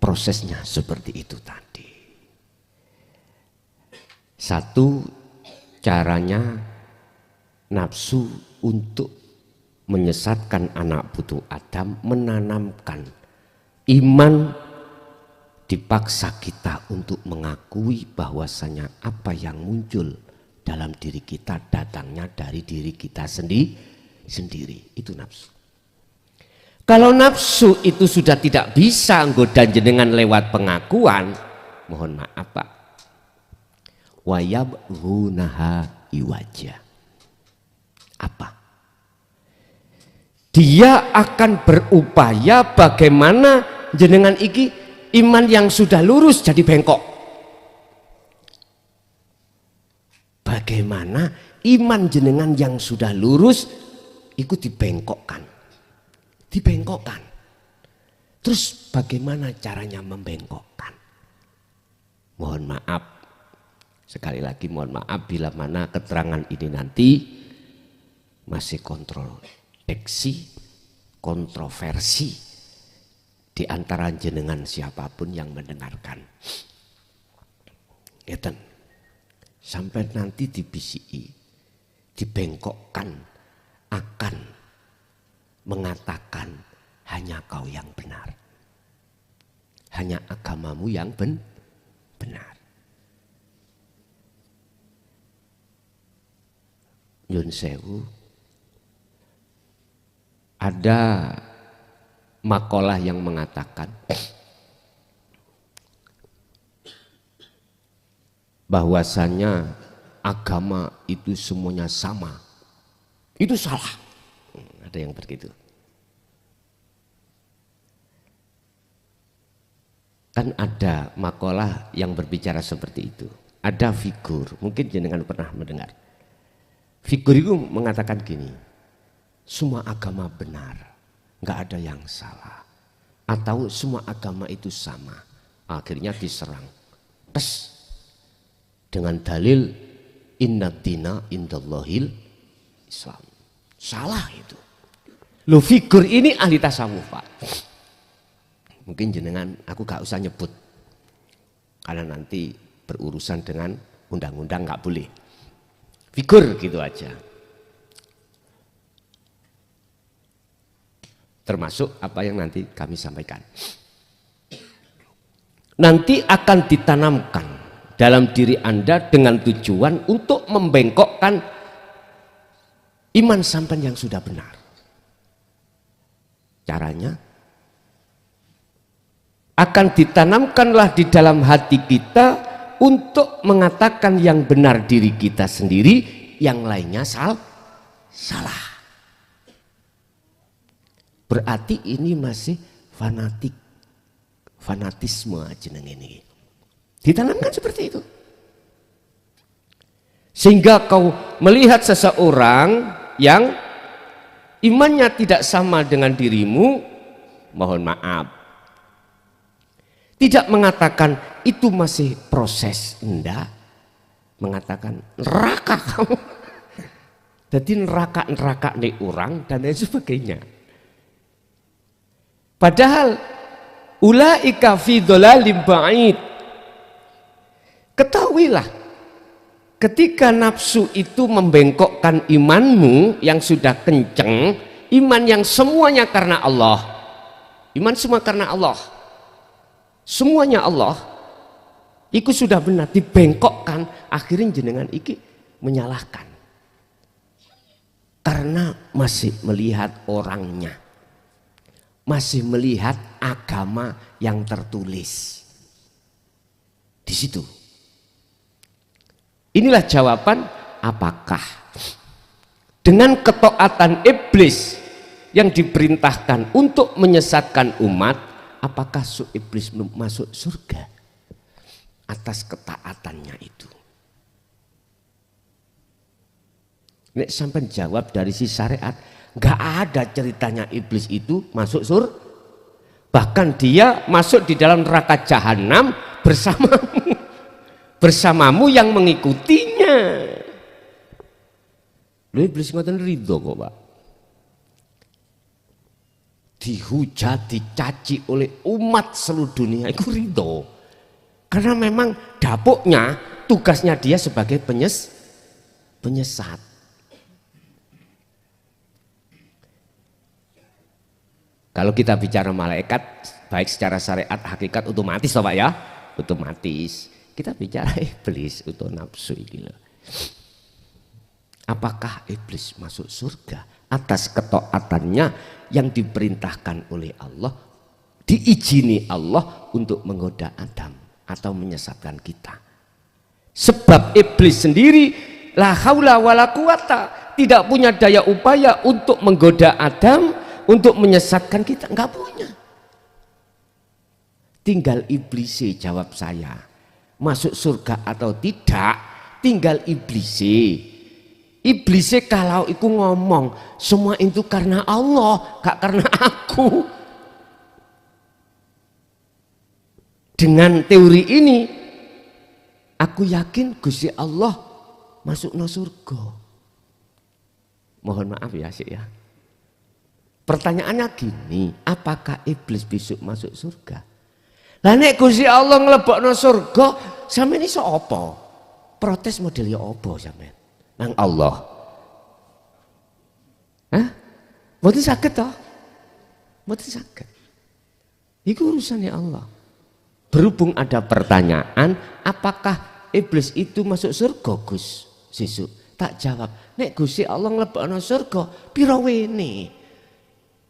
prosesnya seperti itu tadi. Satu, caranya nafsu untuk menyesatkan anak putu Adam, menanamkan iman, dipaksa kita untuk mengakui bahwasanya apa yang muncul dalam diri kita datangnya dari diri kita sendiri. Itu nafsu. Kalau nafsu itu sudah tidak bisa nggoda jenengan lewat pengakuan, mohon maaf Pak, wayabghunaha iwaja. Apa? Dia akan berupaya bagaimana jenengan iki iman yang sudah lurus jadi bengkok. Bagaimana iman jenengan yang sudah lurus ikut dibengkokkan. Dibengkokkan. Terus bagaimana caranya membengkokkan? Mohon maaf. Sekali lagi mohon maaf bila mana keterangan ini nanti masih kontroversi di antara jenengan siapapun yang mendengarkan. Ngeten. Sampai nanti dibisiki, dibengkokkan akan mengatakan hanya kau yang benar. Hanya agamamu yang benar. Nyun sewu, ada makalah yang mengatakan bahwasanya agama itu semuanya sama. Itu salah. Ada yang begitu. Kan ada makalah yang berbicara seperti itu. Ada figur, mungkin jenengan pernah mendengar. Figur itu mengatakan gini, semua agama benar, nggak ada yang salah. Atau semua agama itu sama. Akhirnya diserang. Tes. Dengan dalil inna dina indallahil Islam. Salah itu. Loh figur ini ahli tasawuf Pak. Mungkin jenengan aku gak usah nyebut. Karena nanti berurusan dengan undang-undang gak boleh. Figur gitu aja. Termasuk apa yang nanti kami sampaikan. Nanti akan ditanamkan dalam diri Anda dengan tujuan untuk membengkokkan iman sampean yang sudah benar. Caranya akan ditanamkanlah di dalam hati kita untuk mengatakan yang benar diri kita sendiri, yang lainnya salah. Berarti ini masih fanatisme jeneng ini. Ditanamkan seperti itu. Sehingga kau melihat seseorang yang imannya tidak sama dengan dirimu, mohon maaf. Tidak mengatakan itu masih proses, enggak. Mengatakan neraka kamu. Jadi neraka nih orang dan lain sebagainya. Padahal ulaika fi dhalalim ba'id. Ketahuilah, ketika nafsu itu membengkokkan imanmu yang sudah kenceng, iman yang semuanya karena Allah, iman semua karena Allah, semuanya Allah, itu sudah benar dibengkokkan, akhirnya jenengan iki menyalahkan, karena masih melihat orangnya, masih melihat agama yang tertulis. Di situ. Inilah jawaban apakah dengan ketaatan iblis yang diperintahkan untuk menyesatkan umat, apakah iblis masuk surga atas ketaatannya itu? Nek sampai jawab dari si syariat, nggak ada ceritanya iblis itu masuk surga. Bahkan dia masuk di dalam neraka jahanam bersamamu yang mengikutinya. Lho, iblis ngoten ridho kok, Pak. Dihujat, dicaci oleh umat seluruh dunia itu ridho. Karena memang dapuknya, tugasnya dia sebagai penyesat. Kalau kita bicara malaikat, baik secara syariat, hakikat otomatis toh Pak ya, otomatis. Kita bicara iblis atau nafsu ini loh. Apakah iblis masuk surga atas ketaatannya yang diperintahkan oleh Allah, diizini Allah untuk menggoda Adam atau menyesatkan kita? Sebab iblis sendiri la haula wala quwata, tidak punya daya upaya untuk menggoda Adam, untuk menyesatkan kita, enggak punya. Tinggal iblis jawab saya, masuk surga atau tidak, tinggal iblis. Iblis kalau itu ngomong semua itu karena Allah, gak karena aku. Dengan teori ini aku yakin Gusti Allah masuk no surga. Mohon maaf ya sih ya. Pertanyaannya gini, apakah iblis besok masuk surga? Lah nek Gusti Allah nglebokno surga, sampeyan iso apa? Protes modelnya apa sampeyan? Nang Allah. Hah? Mboten saged toh? Mboten saged. Iku urusannya Allah. Berhubung ada pertanyaan, apakah iblis itu masuk surga Gus? Sesuk tak jawab. Nek Gusti Allah nglebokno surga, pira wene?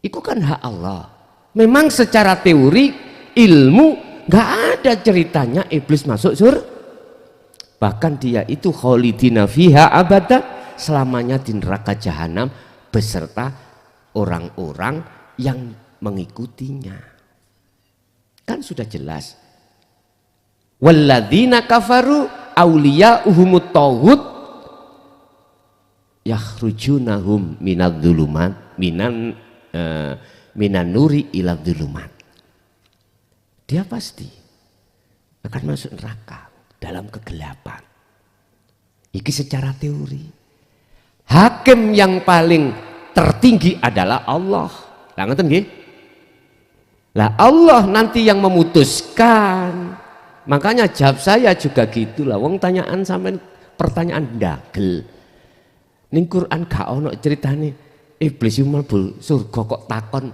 Iku kan hak Allah. Memang secara teori ilmu nggak ada ceritanya iblis masuk surga. Bahkan dia itu khalidina fiha abada, selamanya di neraka jahanam beserta orang-orang yang mengikutinya. Kan sudah jelas. Walladzina kafaru awliya'uhumut taghut yakhrujunahum minadz-dzulumat minan nuri ila dzulumat. Dia pasti akan masuk neraka dalam kegelapan. Iki secara teori. Hakim yang paling tertinggi adalah Allah. Lah ngoten nggih? Lah Allah nanti yang memutuskan. Makanya jawab saya juga gitu lah. Wong tanyaan sampean pertanyaan dagel. Ning Quran gak ono ceritane iblis mlebu surga kok takon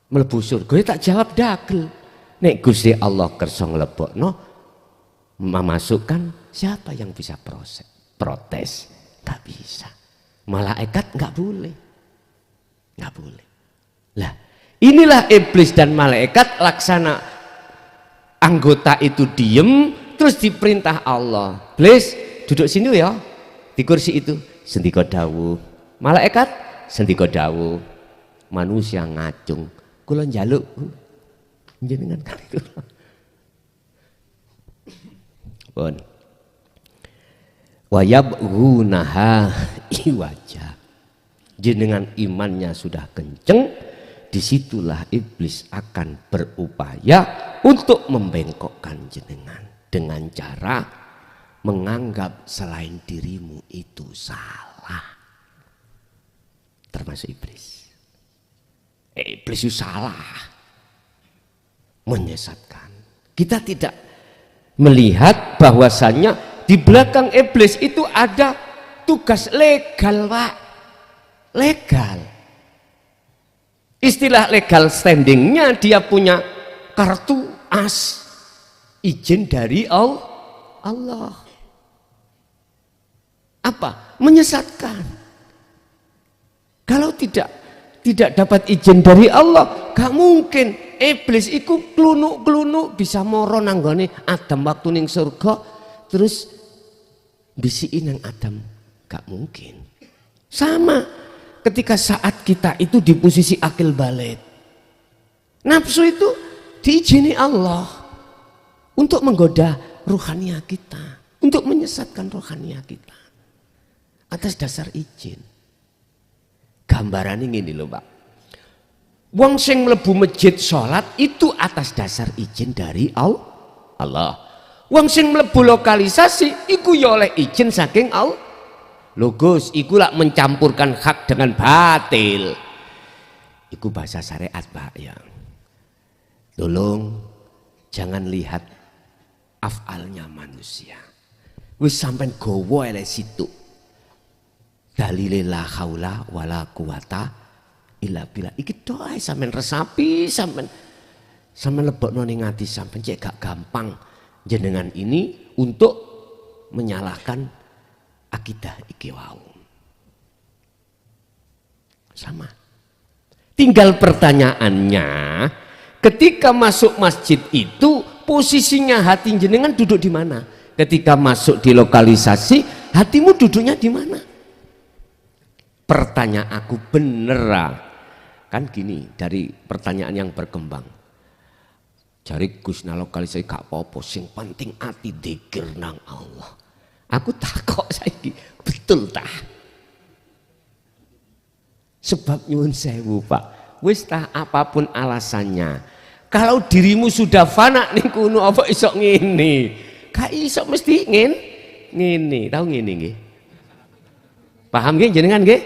mlebu surga. Ya tak jawab dagel. Nek Gusti Allah kersa nglebokno memasukkan, siapa yang bisa protes? Gak bisa. Malaikat gak boleh. Gak boleh. Lah, inilah iblis dan malaikat laksana anggota itu diem terus diperintah Allah. Iblis duduk sini ya di kursi itu. Sendika dawuh. Malaikat sendika dawuh. Manusia ngacung. Kula njaluk jenengan kali kula. Pun wa yabghunaha iwaja. Jenengan imannya sudah kenceng, disitulah iblis akan berupaya untuk membengkokkan jenengan dengan cara menganggap selain dirimu itu salah. Termasuk iblis. Iblis itu salah, menyesatkan. Kita tidak melihat bahwasannya di belakang iblis itu ada tugas legal, Pak. Legal. Istilah legal standingnya dia punya kartu as, izin dari Allah. Apa? Menyesatkan. Kalau tidak dapat izin dari Allah, gak mungkin iblis iku klunuk-klunuk bisa moro nanggone Adam waktu ning surga terus bisiki nang Adam, gak mungkin. Sama ketika saat kita itu di posisi akil balik, nafsu itu diizini Allah untuk menggoda ruhania kita, untuk menyesatkan rohania kita atas dasar izin. Gambaran ini loh Pak, wong sing mlebu masjid sholat itu atas dasar izin dari Allah. Wong sing mlebu lokalisasi iku ya oleh izin saking Allah. Lho Gus, iku lak mencampurkan hak dengan batil. Iku bahasa syariat Pak ya. Tolong jangan lihat afalnya manusia. Wis sampean gowo elek situ. Dalile la haula wala quwata illa billah. Iki doa sampean resapi, sampean lebokno ning ati sampean cek gak gampang jenengan ini untuk menyalahkan akidah iki wau. Sama. Tinggal pertanyaannya, ketika masuk masjid itu posisinya hati jenengan duduk di mana? Ketika masuk di lokalisasi, hatimu duduknya di mana? Pertanyaan aku bener kan gini, dari pertanyaan yang berkembang. Jari Gusna lokalisasi gak apa-apa, sing penting ati dzikir nang Allah. Aku takok saiki, betul tah? Sebab nyuwun sewu Pak, wis tah apapun alasannya. Kalau dirimu sudah fana ning kuno apa iso ngene? Gak iso mesti ngene, tahu ngene nggih. Paham nggih jenengan nggih?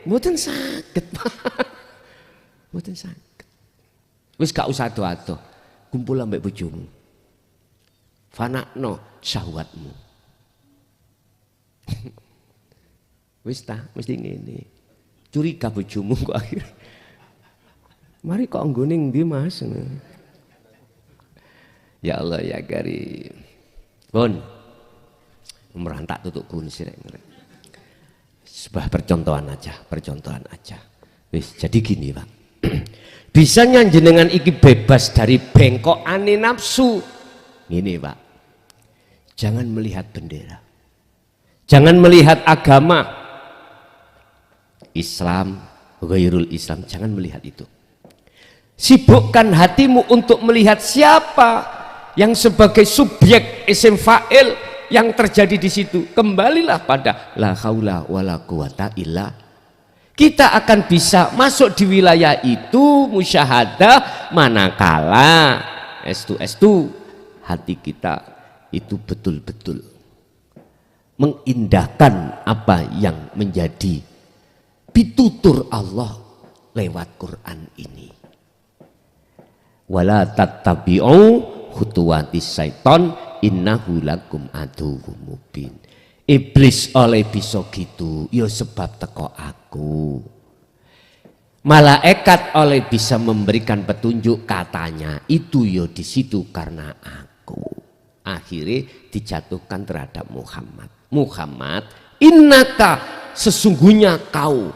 Mboten saged, Pak. Mboten saged. Wis gak usah ado-ado. Kumpul ambek bojomu. Fanakno syahwatmu. Wis ta, mesti ngene. Curiga bojomu kok akhir. Mari kok nggone ndi Mas? Ya Allah ya Karim. Pun merantak tutuk kunci rek. Sebuah percontohan aja. Wis jadi gini Pak. Bisanya jenengan iki bebas dari bengkokane nafsu. Gini Pak. Jangan melihat bendera. Jangan melihat agama. Islam, ghairul Islam, jangan melihat itu. Sibukkan hatimu untuk melihat siapa yang sebagai subjek isim fa'il yang terjadi di situ. Kembalilah pada la haula wala quwata illa. Kita akan bisa masuk di wilayah itu musyahadah manakala estu hati kita itu betul-betul mengindahkan apa yang menjadi pitutur Allah lewat Quran ini. Wala tattabi'u khutuwatis syaiton innahu lakum aduwwum mubin. Iblis oleh bisa gitu ya sebab teko aku. Malaikat oleh bisa memberikan petunjuk katanya itu ya di situ karena aku. Akhirnya dijatuhkan terhadap Muhammad. Muhammad, innaka sesungguhnya kau,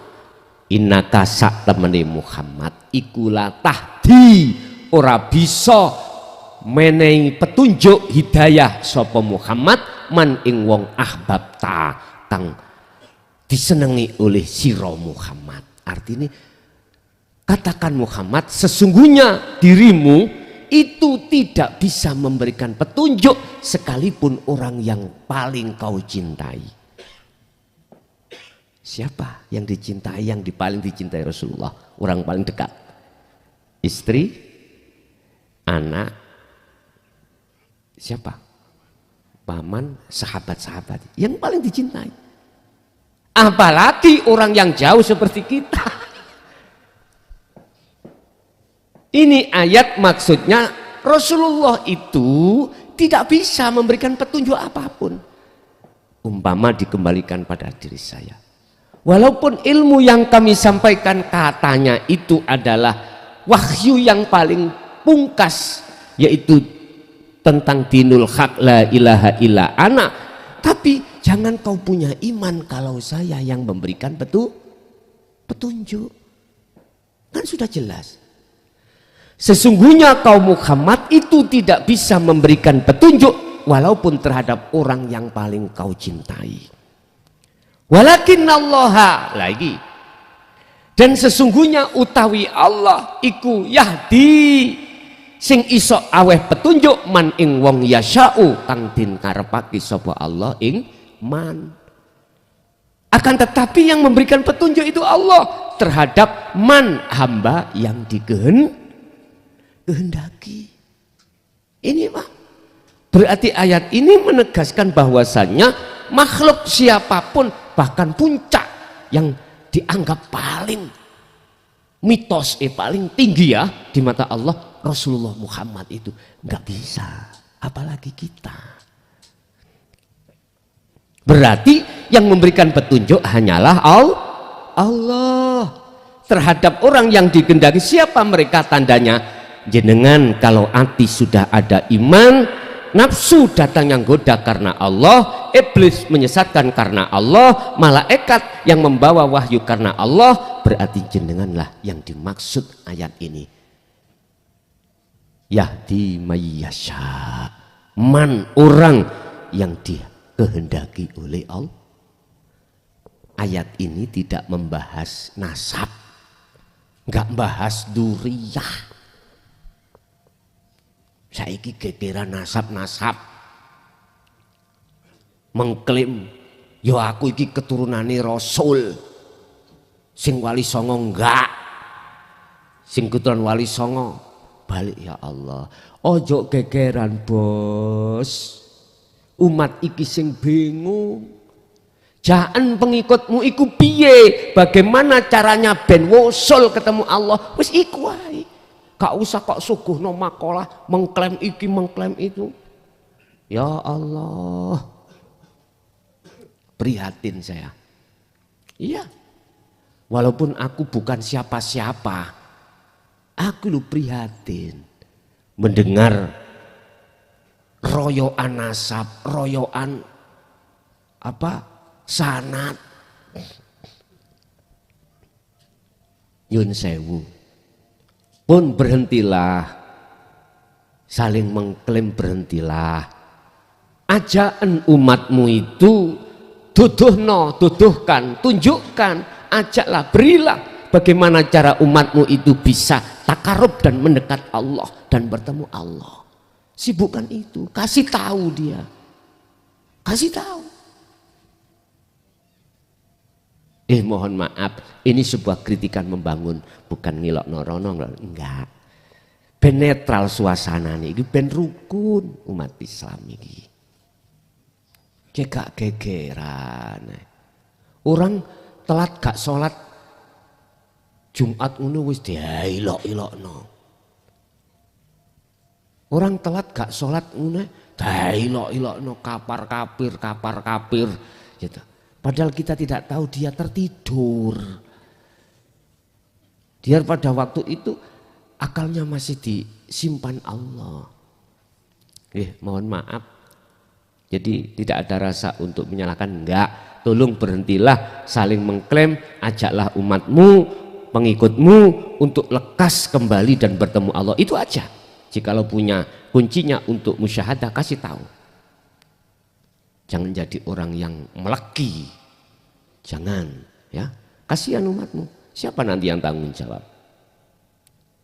innaka sak temene Muhammad ikulah tahdi ora bisa menehi petunjuk hidayah sapa Muhammad man ing wong ahbabta kang disenangi oleh sira Muhammad. Artinya katakan Muhammad sesungguhnya dirimu itu tidak bisa memberikan petunjuk sekalipun orang yang paling kau cintai. Siapa yang dicintai, yang paling dicintai Rasulullah? Orang paling dekat. Istri, anak, siapa? Paman, sahabat-sahabat yang paling dicintai. Apalagi orang yang jauh seperti kita. Ini ayat maksudnya Rasulullah itu tidak bisa memberikan petunjuk apapun. Umpama dikembalikan pada diri saya. Walaupun ilmu yang kami sampaikan katanya itu adalah wahyu yang paling pungkas, yaitu tentang dinul haq la ilaha illa ana, tapi jangan kau punya iman kalau saya yang memberikan petunjuk. Kan sudah jelas. Sesungguhnya kaum Muhammad itu tidak bisa memberikan petunjuk walaupun terhadap orang yang paling kau cintai. Walakinnallaha lagi. Dan sesungguhnya utawi Allah iku yahdi sing iso aweh petunjuk man ing wong yasha'u kang din karepake sapa Allah ing man. Akan tetapi yang memberikan petunjuk itu Allah terhadap man hamba yang dikehendaki. Ini Pak. Berarti ayat ini menegaskan bahwasannya makhluk siapapun bahkan puncak yang dianggap paling mitos paling tinggi ya di mata Allah Rasulullah Muhammad itu nggak bisa, apalagi kita. Berarti yang memberikan petunjuk hanyalah Allah terhadap orang yang dikehendaki. Siapa mereka? Tandanya jenengan kalau hati sudah ada iman, nafsu datang yang goda karena Allah, iblis menyesatkan karena Allah, malaikat yang membawa wahyu karena Allah, berarti jenenganlah yang dimaksud ayat ini. Yahdi mayyasha, man orang yang dikehendaki oleh Allah. Ayat ini tidak membahas nasab, nggak membahas duriyah. Saiki gegeran nasab mengklaim yo aku iki keturunane Rasul sing Wali Songo enggak, sing keturunan Wali Songo balik. Ya Allah, ojo gegeran bos, umat iki sing bingung. Jaan pengikutmu iku piye, bagaimana caranya ben wosul ketemu Allah, wis iku wae. Gak usah kok suguhno makalah mengklaim iki mengklaim itu. Ya Allah, prihatin saya. Iya, walaupun aku bukan siapa-siapa, aku lu prihatin mendengar royoan nasab, royoan sanad. Yun sewu, pun berhentilah saling mengklaim, berhentilah. Ajaan umatmu itu tuduhkan, tunjukkan, ajaklah, berilah bagaimana cara umatmu itu bisa takarub dan mendekat Allah dan bertemu Allah. Sibukkan itu, kasih tahu dia, kasih tahu. Mohon maaf, ini sebuah kritikan membangun, bukan ngilok norono, enggak. Ben netral suasana ini, ben rukun umat Islam ini. Gak gegeran. Orang telat gak sholat Jumat ngono wis diilok-ilokno. Orang telat gak sholat ngono diilok-ilokno, kapar kapir gitu. Padahal kita tidak tahu dia tertidur. Dia pada waktu itu akalnya masih disimpan Allah. Mohon maaf. Jadi tidak ada rasa untuk menyalahkan, enggak. Tolong berhentilah saling mengklaim, ajaklah umatmu, pengikutmu untuk lekas kembali dan bertemu Allah. Itu aja. Jikalau punya kuncinya untuk musyahadah, kasih tahu. Jangan jadi orang yang meleki. Jangan, ya. Kasihan umatmu. Siapa nanti yang tanggung jawab?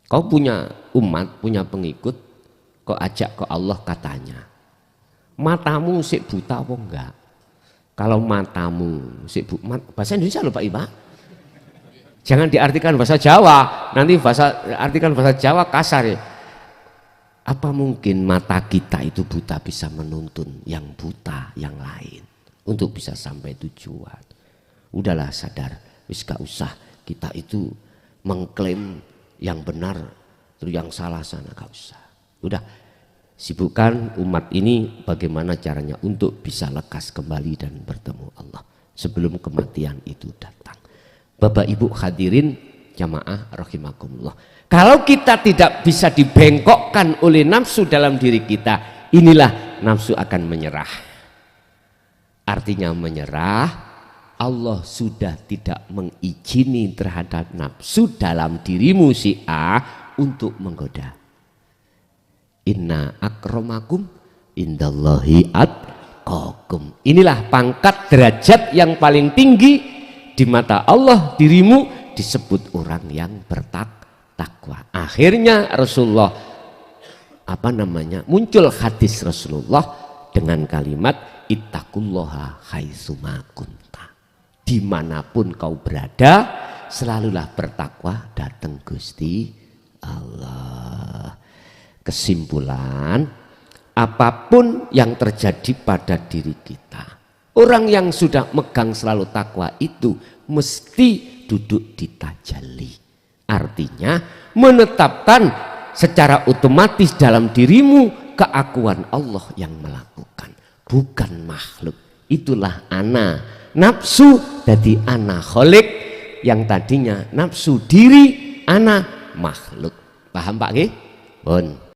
Kau punya umat, punya pengikut, kau ajak ke Allah katanya. Matamu sik buta apa enggak? Kalau matamu sik buta, bahasa Indonesia loh Pak Iba. Jangan diartikan bahasa Jawa. Nanti artikan bahasa Jawa kasar ya. Apa mungkin mata kita itu buta bisa menuntun yang buta yang lain untuk bisa sampai tujuan? Udahlah sadar, wis gak usah kita itu mengklaim yang benar terus yang salah sana, gak usah. Udah sibukkan umat ini bagaimana caranya untuk bisa lekas kembali dan bertemu Allah sebelum kematian itu datang. Bapak Ibu hadirin jamaah rahimakumullah. Kalau kita tidak bisa dibengkokkan oleh nafsu dalam diri kita, inilah nafsu akan menyerah. Artinya menyerah, Allah sudah tidak mengizini terhadap nafsu dalam dirimu si A untuk menggoda. Inna akramakum indallahi atqakum. Inilah pangkat derajat yang paling tinggi di mata Allah. Dirimu disebut orang yang bertakwa. Akhirnya Rasulullah muncul hadis Rasulullah dengan kalimat ittaqullaha haitsuma kunta. Dimanapun kau berada, selalulah bertakwa datang Gusti Allah. Kesimpulan, apapun yang terjadi pada diri kita, orang yang sudah megang selalu takwa itu mesti duduk di tajalli. Artinya menetapkan secara otomatis dalam dirimu keakuan Allah yang melakukan, bukan makhluk. Itulah ana nafsu, jadi ana kholik, yang tadinya nafsu diri, ana makhluk. Paham Pak Ki? Pun.